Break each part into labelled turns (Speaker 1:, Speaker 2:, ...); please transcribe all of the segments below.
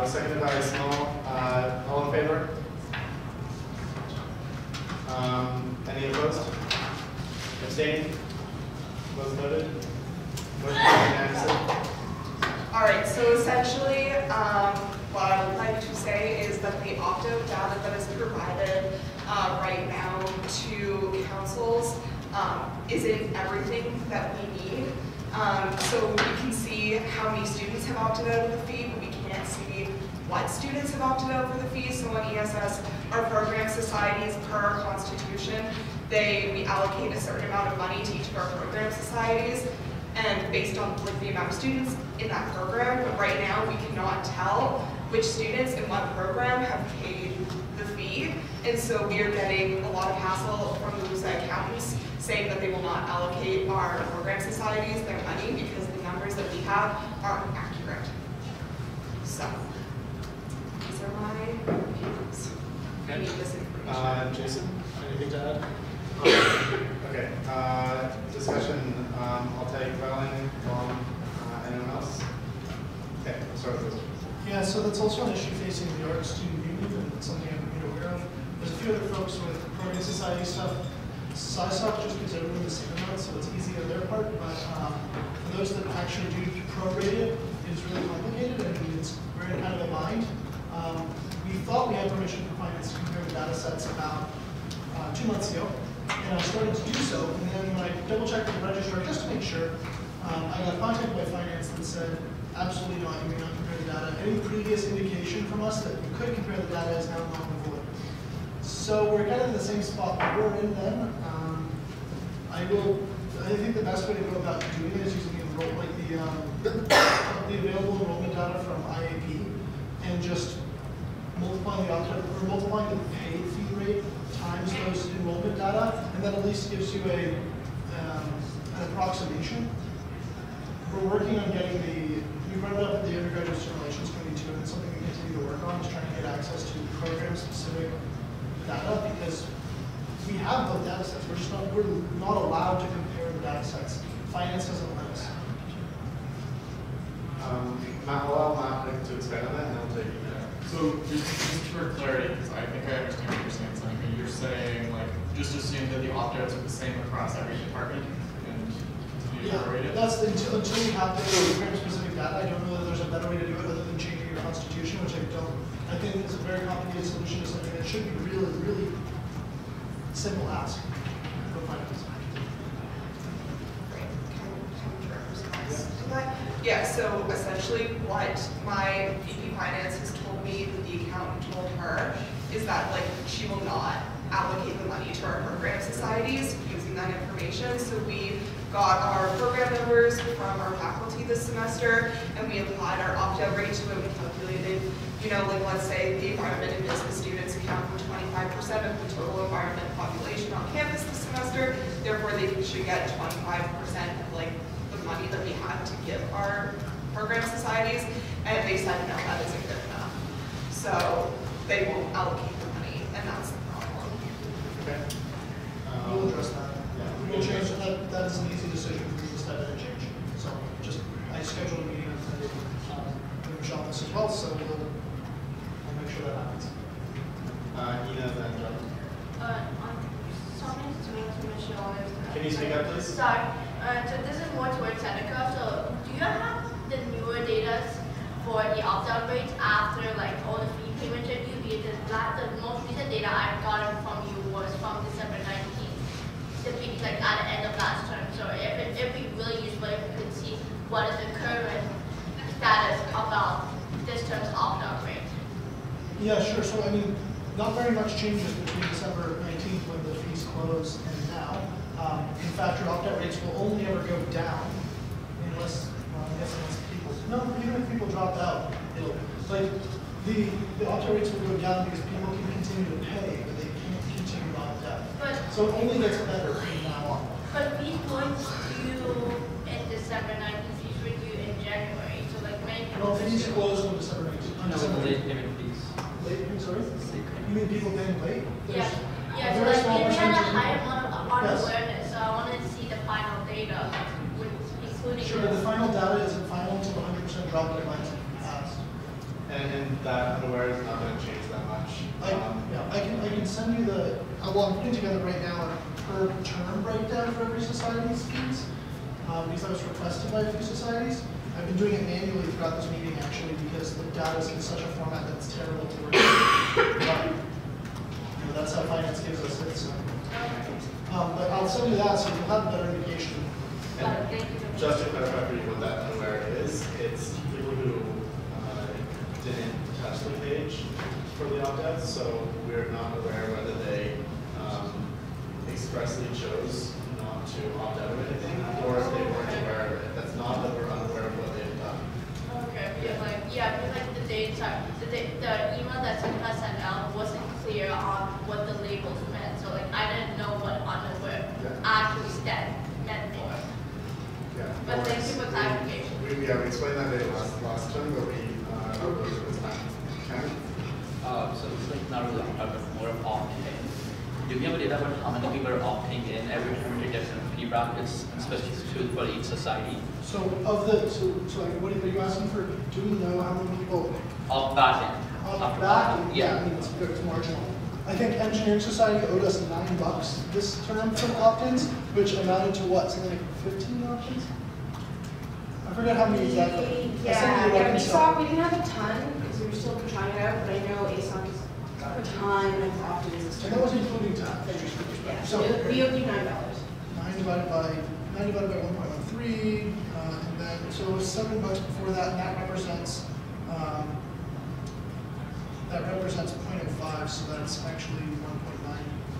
Speaker 1: Seconded by Small. All in favor? Any opposed? Abstained? Votes voted? Motion carried unanimously.
Speaker 2: All right, so essentially, what I would like to say is that the opt-out data that is provided right now to councils isn't everything that we need. So we can see how many students have opted out of the fee, but we can't see what students have opted out for the fee. So on ESS, our program societies, per our constitution, we allocate a certain amount of money to each of our program societies. And based on the amount of students in that program, but right now we cannot tell which students in what program have paid the fee. And so we are getting a lot of hassle from those accountants saying that they will not allocate our program societies their money because the numbers that we have aren't accurate. So, these are my views. I need this information.
Speaker 1: Jason, anything to add? Okay, discussion, I'll take Welling, Long, anyone else? Okay, we'll start with this.
Speaker 3: Yeah, so that's also an issue facing the art student union, and it's something I'm made aware of. There's a few other folks with program society stuff. SciSoc just gives everyone the same amount, so it's easy on their part, but for those that actually do prorate it, it's really complicated, and we're in kind of a bind. We thought we had permission from finance to compare the data sets about 2 months ago. And I started to do so, and then when I double-checked with the registrar just to make sure, I got contacted by finance that said, absolutely not, you may not compare the data. Any previous indication from us that you could compare the data is now null and void. So we're kind of in the same spot that we're in then. I think the best way to go about doing it is using the available enrollment data from IAP and just multiplying the paid fee rate times those enrollment data, and that at least gives you an approximation. We're working on getting we brought it up at the undergraduate student relations committee too, and it's something we continue to work on, is trying to get access to program-specific data, because we have those data sets. We're not allowed to compare the data sets. Finance doesn't let us.
Speaker 1: I'll allow Matt to expand on that, and I'll take it.
Speaker 4: So just for clarity, because I think I understand what you're saying, Sonny, you're saying like just assume that the opt-outs are the same across every department and continue to prorate it?
Speaker 3: That's until we have the program-specific data. I don't know that there's a better way to do it other than changing your constitution, which I don't. I think it's a very complicated solution to something that should be really, really simple ask for finance.
Speaker 2: Yeah, so essentially what my VP Finance has told me, that the accountant told her, is that like she will not allocate the money to our program societies using that information. So we got our program numbers from our faculty this semester, and we applied our opt-out rate to it. We calculated, like let's say the environment and business students account for 25% of the total environment population on campus this semester. Therefore, they should get 25% of like money that we had to give our program societies, and they said no, that isn't good enough. So they won't allocate the money, and that's the problem.
Speaker 1: Okay.
Speaker 3: We'll address that.
Speaker 1: Yeah.
Speaker 3: We'll change that. That is an easy decision for me to step in and change. So I scheduled a meeting with Michelle this as well, so we'll make sure that happens.
Speaker 1: Ina, then John. Can you speak up, please?
Speaker 5: Sorry. So this is more towards Seneca. So do you have the newer data for the opt-out rates after like all the fee payments are due? Because the most recent data I've gotten from you was from December 19th. The fee like at the end of last term. So it'd be really useful if we could see what is the current status about this term's opt-out rate.
Speaker 3: Yeah, sure. So I mean, not very much changes between December 19th when the fees close and now. In fact, your opt-out rates will only ever go down unless, even if people drop out, the opt-out rates will go down because people can continue to pay, but they can't continue to opt out. So it only gets better from now on.
Speaker 5: But fees weren't due in December 19th, fees were due in January. So like many people.
Speaker 3: Well, fees closed on December 19th.
Speaker 6: No, the late payment fees.
Speaker 3: Late payment, sorry? You mean people paying late?
Speaker 5: Yeah.
Speaker 3: A
Speaker 5: So
Speaker 3: very
Speaker 5: like
Speaker 3: small
Speaker 5: we had a
Speaker 3: percentage.
Speaker 5: high amount of
Speaker 3: Yes.
Speaker 5: unawareness, so I wanted to see the final data, including
Speaker 3: Sure, the final data isn't final until 100% drop deadlines have passed.
Speaker 1: And that unaware is not going to change that much.
Speaker 3: I can send you the, well, I'm putting together right now a per term breakdown for every society's fees, because I was requested by a few societies. I've been doing it manually throughout this meeting actually, because the data is in such a format that's terrible to work with. But, you know, that's how finance gives us it. So. But I'll send you that so you'll have a better indication.
Speaker 1: And just to clarify for you what that unaware is, it's people who didn't touch the page for the opt-outs, so we're not aware whether they expressly chose not to opt out of anything, or if they weren't aware of it. That's not that we're unaware of what they've done.
Speaker 5: Okay, because like the data, the email that Seneca sent out wasn't clear on what the labels meant. So like I didn't know what unaware actually meant for.
Speaker 1: Yeah.
Speaker 5: But thank you for clarification.
Speaker 1: We explained that day last time, but we this time. Cameron?
Speaker 6: So it's like not really opt-out, but more of opt-in. Do we have data about how many people are opting in every time we different fee brackets, especially for each society?
Speaker 3: So of the, so like, what are you asking for? Do we know how many people
Speaker 6: Opt back in.
Speaker 3: opt back?
Speaker 6: Yeah.
Speaker 3: I mean, it's marginal. I think Engineering Society owed us $9 this term for opt-ins, which amounted to what, something like 15 options? I forget how many exactly. I sent you the
Speaker 7: Yeah, we
Speaker 3: reconcile.
Speaker 7: saw, we didn't have a ton, because we were still trying it out, but I know ASOC is a ton of opt-ins this
Speaker 3: And
Speaker 7: term.
Speaker 3: that was including tax.
Speaker 7: Yeah,
Speaker 3: So
Speaker 7: so we owed you $9.
Speaker 3: 9 divided by 1.13, and then, so it was $7 before that, and that represents 0.05, so that's actually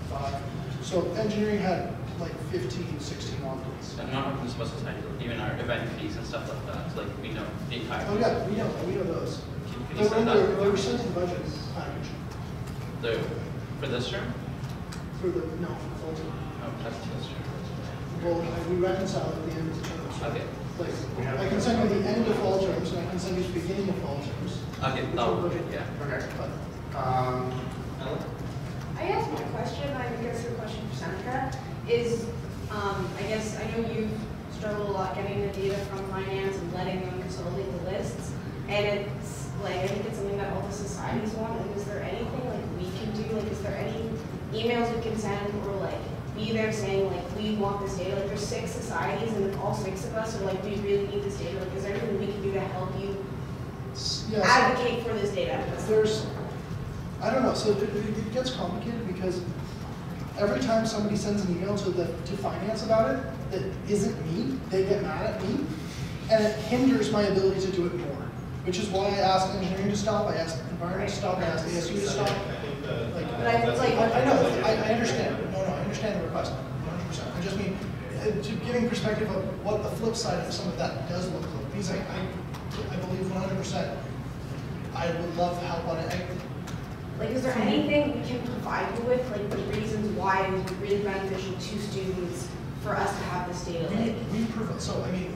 Speaker 3: 1.95. So engineering had like 15, 16 opt-ins.
Speaker 6: And not only for society, even our event fees and stuff like that. So like we know the entire.
Speaker 3: Oh yeah, we know those.
Speaker 6: Can
Speaker 3: They
Speaker 6: you
Speaker 3: were,
Speaker 6: send that?
Speaker 3: they were sent in the budget package
Speaker 6: For this term?
Speaker 3: for the, no, for the full term.
Speaker 6: Oh, that's this term.
Speaker 3: Well, we reconcile at the end of the term. So,
Speaker 6: Okay.
Speaker 3: like, I can send you the end of fall terms, and I can send you the beginning of fall terms.
Speaker 6: Okay,
Speaker 3: which
Speaker 6: that
Speaker 3: are
Speaker 6: would be
Speaker 3: budget.
Speaker 6: good, yeah.
Speaker 1: Okay.
Speaker 3: But
Speaker 1: Ellen?
Speaker 7: I guess my question, I guess the question for Seneca is, I guess, I know you've struggled a lot getting the data from finance and letting them consolidate the lists. And it's like, I think it's something that all the societies want. And is there anything like we can do? Like, is there any emails we can send or like be there saying like, we want this data? Like, there's 6 societies and all 6 of us are like, we really need this data. Like, is there anything we can do to help you
Speaker 3: yeah, so
Speaker 7: advocate for this data?
Speaker 3: there's, I don't know, so it gets complicated because every time somebody sends an email to finance about it that isn't me, they get mad at me, and it hinders my ability to do it more. Which is why I asked engineering to stop, I asked environment to stop, I asked ASU to stop.
Speaker 7: But I think, like,
Speaker 3: I know, I understand. No, I understand the request, 100%. I just mean, to giving perspective of what the flip side of some of that does look like. Because I believe 100%, I would love help on it.
Speaker 7: Like, is there anything we can provide you with, like the reasons why it would be really beneficial to students for us to have this data? Like,
Speaker 3: We provide, so I mean,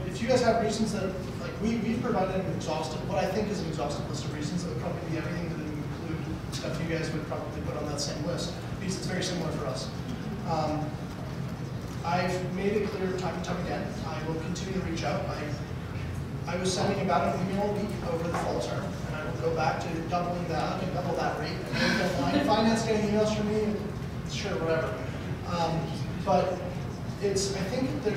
Speaker 3: if you guys have reasons that, like, we've provided an exhaustive, what I think is an exhaustive list of reasons that would probably be everything that would include stuff you guys would probably put on that same list, because it's very similar for us. I've made it clear time and time again, I will continue to reach out. I was sending about an email a week over the fall term, and I will go back to doubling that, and double that rate. And don't mind finance getting emails from me, sure, whatever. But it's, I think they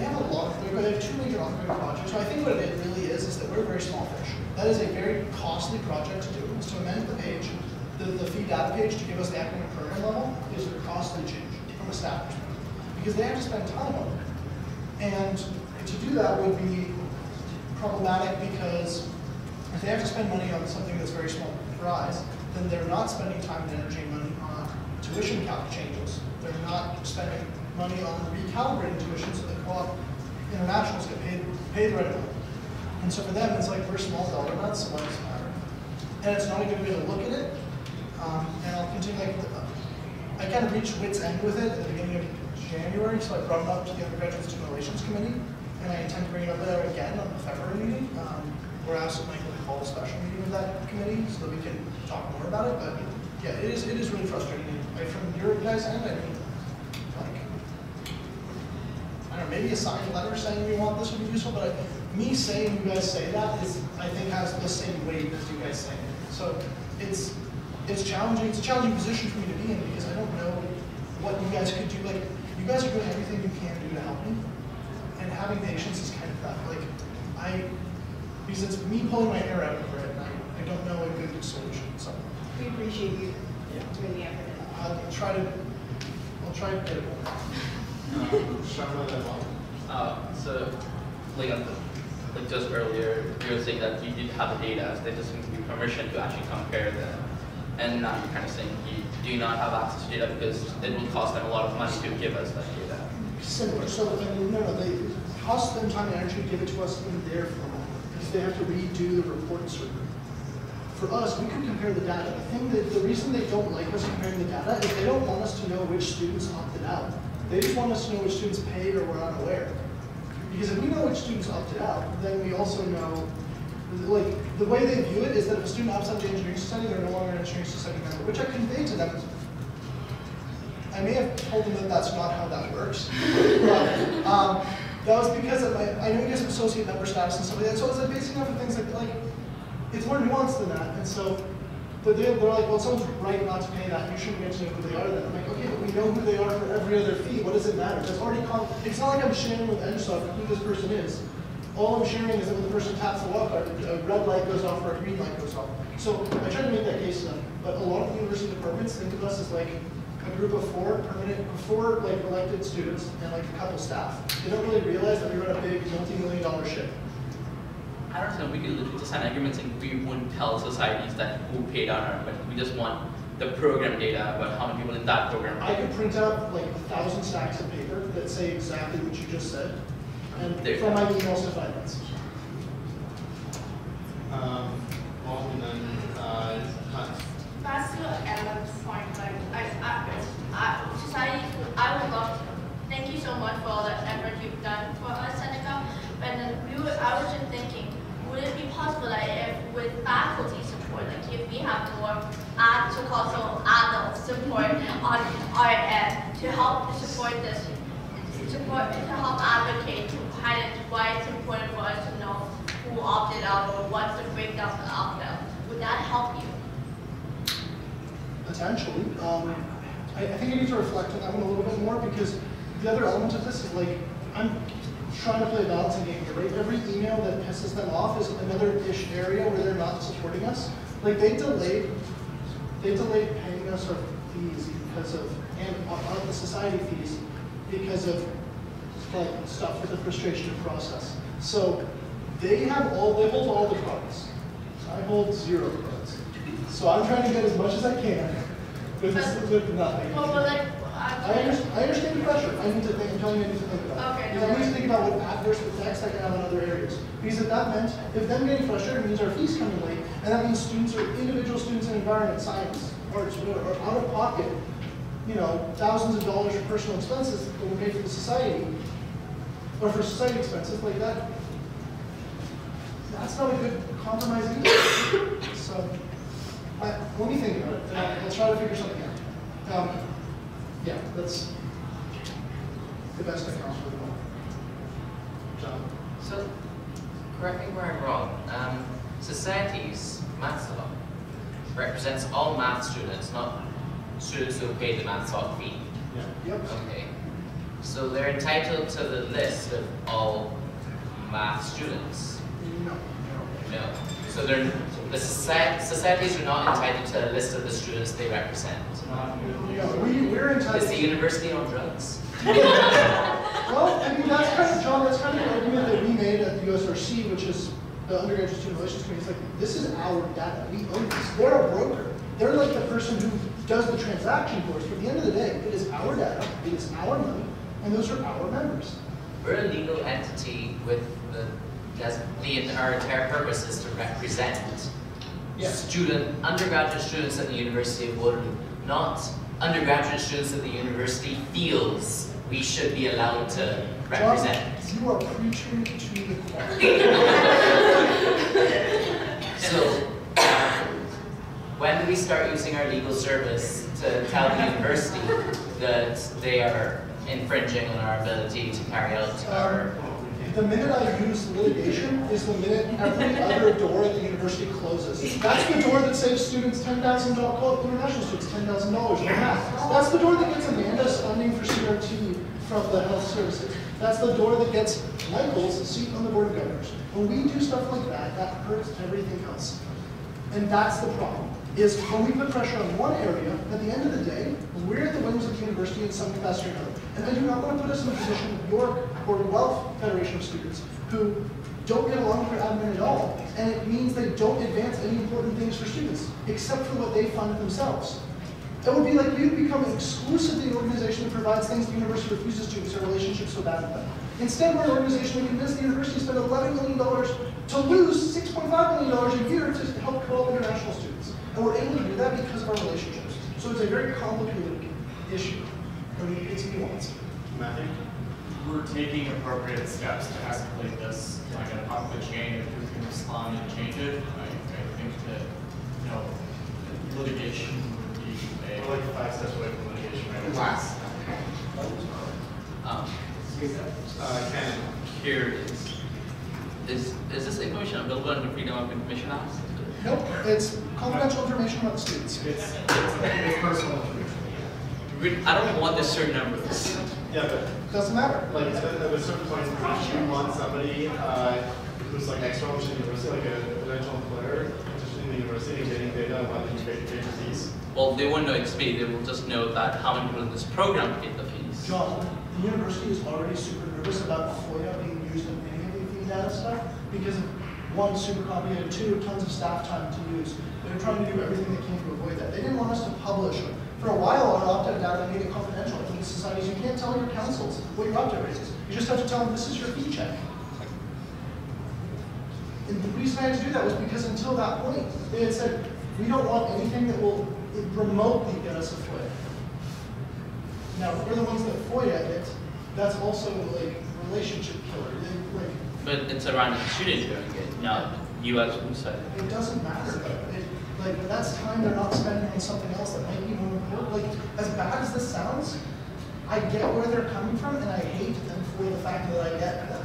Speaker 3: have a lot of, they have 2 major ongoing projects. So I think what it really is that we're a very small fish. That is a very costly project to do. Is to amend the page, the fee data page to give us the academic program level is a costly change from a staff perspective. Because they have to spend time on it. And to do that would be problematic because if they have to spend money on something that's very small price, then they're not spending time and energy and money on tuition calc changes. They're not spending money on recalibrating tuition so that co-op internationals get paid the right amount. And so for them, it's like we're small dollar amounts, so why does it matter? And it's not a good way to look at it. And I'll continue, like, I kind of reached wit's end with it at the beginning of January, so I brought it up to the Undergraduate Student Relations Committee, and I intend to bring it up there again on the February meeting. We're asking Michael to call a special meeting of that committee so that we can talk more about it. But yeah, it is really frustrating. Like, from your guys' end, I mean, like, I don't know, maybe a signed letter saying we want this would be useful, but me saying you guys say that is, I think, has the same weight as you guys saying it. So it's challenging. It's a challenging position for me to be in because I don't know what you guys could do. Like, you guys are doing everything you can do to help me, and having patience is kind of tough. Like, because it's me pulling my hair out over it, and I don't know a good solution. So
Speaker 7: We appreciate you doing the effort.
Speaker 3: I'll try to get it more.
Speaker 1: Sharma then Juan.
Speaker 6: So, like just earlier, you were saying that you did have the data, so they just give you permission to actually compare them. And now you're kind of saying you do not have access to data because it will cost them a lot of money to give us that data.
Speaker 3: Similar. So, no, they cost them time and energy to give it to us in their format because they have to redo the report server. For us, we could compare the data. The reason they don't like us comparing the data is they don't want us to know which students opted out. They just want us to know which students paid or were unaware. Because if we know which students opted out, then we also know, like, the way they view it is that if a student opts out of the engineering society, they're no longer an engineering society member, which I conveyed to them. I may have told them that that's not how that works. But, that was because of I know you guys have associate member status and stuff like that, so it's like basing off of things like it's more nuanced than that. And so, but they're like, well, someone's right not to pay that. You shouldn't get to know who they are then. I'm like, okay, but we know who they are for every other fee. What does it matter? That's already it's not like I'm sharing with NSOC who this person is. All I'm sharing is that when the person taps the walk card, a red light goes off or a green light goes off. So I try to make that case to them. But a lot of the university departments think of us as like a group of four like elected students and like a couple staff. They don't really realize that we run a big multi-million-dollar ship.
Speaker 6: I don't know, we could literally just sign agreements and we wouldn't tell societies that who paid on our, but we just want the program data about how many people in that program.
Speaker 3: I could print out like 1,000 stacks of paper that say exactly what you just said, and from my emails to finance.
Speaker 1: Well, and then Hans.
Speaker 5: That's to Ellen's point, like, society, I would love to, thank you so much for all the effort you've done for us, Seneca, but then I was just thinking, would it be possible that if with faculty support, like if we have more so-called adult support on our end to help support this, to help advocate to highlight why it's important for us to know who opted out or what's the breakdown for the opt-out, would that help you?
Speaker 3: Potentially. I think I need to reflect on that one a little bit more because the other element of this is like, I'm trying to play a balancing game here, right? Every email that pisses them off is another-ish area where they're not supporting us. Like they delayed paying us our fees because of, and the society fees because of like stuff with the frustration process. So they hold all the cards. I hold 0 cards. So I'm trying to get as much as I can with nothing.
Speaker 5: Well, like,
Speaker 3: I understand the pressure. I need to think. I'm telling you, I need to think about it.
Speaker 5: Okay.
Speaker 3: Because I need to think about what adverse effects I can have on other areas. Because if that meant, if them getting frustrated means our fees coming late, and that means students or individual students in environment, science, arts, whatever, are out of pocket, you know, thousands of dollars for personal expenses that we pay for the society, or for society expenses like that, that's not a good compromise either. So, let me think about it, and I'll try to figure something out. Yeah, that's the best I can offer the moment. John?
Speaker 8: So, correct me where I'm wrong. Societies, Maths Law, represents all math students, not students who pay the Maths Law fee.
Speaker 3: Yeah. Yep.
Speaker 8: Okay. So they're entitled to the list of all math students.
Speaker 3: No.
Speaker 8: No. So the societies are not entitled to a list of the students they represent.
Speaker 3: No, we're entitled.
Speaker 8: Is the university on drugs?
Speaker 3: Well, I mean, that's kind of, John, that's kind of the argument that we made at the USRC, which is the Undergraduate Student Relations Committee. It's like, this is our data. We own this. They're a broker. They're like the person who does the transaction for us. But at the end of the day, it is our data, it is our money, and those are our members.
Speaker 8: We're a legal entity with our entire purpose is to represent undergraduate students at the University of Waterloo, not undergraduate students that the university feels we should be allowed to represent.
Speaker 3: John, you are preaching to the choir.
Speaker 8: So, when do we start using our legal service to tell the university that they are infringing on our ability to carry out our
Speaker 3: The minute I use litigation is the minute every other door at the university closes. That's the door that saves students $10,000, international students $10,000 in math. That's the door that gets Amanda's funding for CRT from the health services. That's the door that gets Michael's seat on the board of governors. When we do stuff like that, that hurts everything else. And that's the problem, is when we put pressure on one area, at the end of the day, we're at the whims of the university in some capacity or another. And I do not want to put us in the position of York or Guelph Federation of Students who don't get along with their admin at all. And it means they don't advance any important things for students, except for what they fund themselves. It would be like you'd become exclusively an organization that provides things the university refuses to because our relationship's so bad with them. Instead, we're an organization that convinced the university to spend $11 million to lose $6.5 million a year to help co-op international students. And we're able to do that because of our relationships. So it's a very complicated issue. I mean, it's nuanced.
Speaker 1: Matthew?
Speaker 4: We're taking appropriate steps to escalate this, like at a top of the chain, if we can respond and change it. I think that, litigation would be
Speaker 1: We're like 5 steps away from litigation right now.
Speaker 4: Last.
Speaker 1: Ken?
Speaker 6: Curious. Is this information available under the Freedom of Information Act?
Speaker 3: Nope, it's confidential information about the students.
Speaker 4: It's personal information.
Speaker 6: I don't want the certain numbers.
Speaker 1: Yeah, but
Speaker 3: Doesn't matter.
Speaker 1: like at a certain point, would you want somebody who's like external to the university, like a potential employer, interested in the university and getting data about the pay fees?
Speaker 6: Well, they won't know it's me. They will just know that how many people in this program paid the fees.
Speaker 3: John, the university is already super nervous about FOIA being used in any of the fee data stuff because of one, super complicated, two, tons of staff time to use. They're trying to do everything they can to avoid that. They didn't want us to publish. For a while, our opt-out data made it confidential. I think in societies, you can't tell your councils what your opt-out rate is. You just have to tell them this is your fee check. And the reason I had to do that was because until that point, they had said, we don't want anything that will remotely get us a FOIA. Now, if we're the ones that FOIA it, that's also like relationship killer.
Speaker 6: But it's a random student doing it, not you as who said it.
Speaker 3: It doesn't matter. Like that's time they're not spending on something else that might be more important. Like as bad as this sounds, I get where they're coming from, and I hate them for the fact that I get them.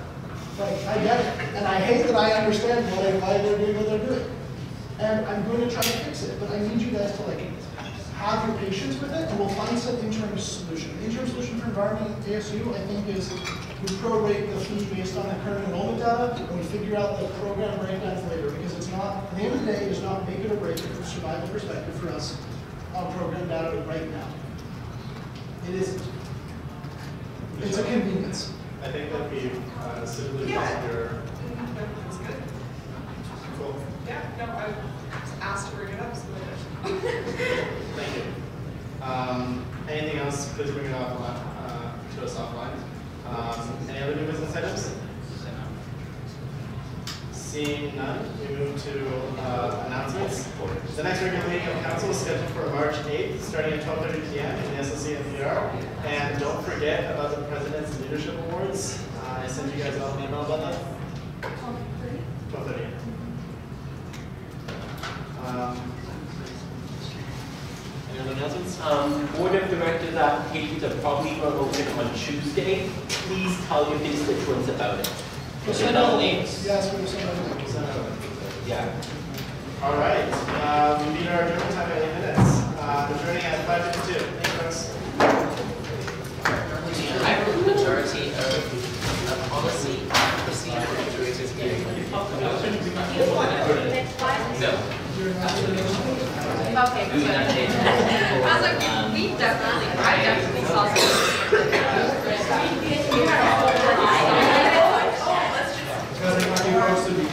Speaker 3: Like I get it, and I hate that I understand why they're doing what they're doing. And I'm going to try to fix it, but I need you guys to like have your patience with it, and we'll find some interim solution. The interim solution for environment ASU, I think, is we prorate the fee based on the current enrollment data, and we figure out the program breakdowns later, because it's not, at the end of the day, it is not make it or break it from a survival perspective for us on program data right now. It isn't. It's a convenience.
Speaker 1: I think that we've simply
Speaker 2: Yeah.
Speaker 1: your
Speaker 2: That's good.
Speaker 1: cool.
Speaker 2: Yeah, no, I was asked to bring it up, so I did.
Speaker 1: Thank you. Anything else? Please bring it off to us offline. Any other new business items? Seeing none, we move to announcements. The next regular meeting of council is scheduled for March 8th, starting at 12:30 p.m. in the SLC NPR. And don't forget about the President's Leadership Awards. I sent you guys all an email about that. 12:30. Any other announcements?
Speaker 9: Board of Directors applications are probably going to open on Tuesday. Please tell your constituents about it.
Speaker 3: Yes,
Speaker 6: Give it all names.
Speaker 3: Yes, we have somebody.
Speaker 9: Yeah.
Speaker 1: All right. We meet our adjournment time at 8 minutes. Adjourning at 5:52. Thank you, folks.
Speaker 8: I have a majority of policy procedure. No.
Speaker 5: Okay,
Speaker 8: We would not change that.
Speaker 5: I was like, we definitely, I definitely saw something.
Speaker 1: Because I want you folks to be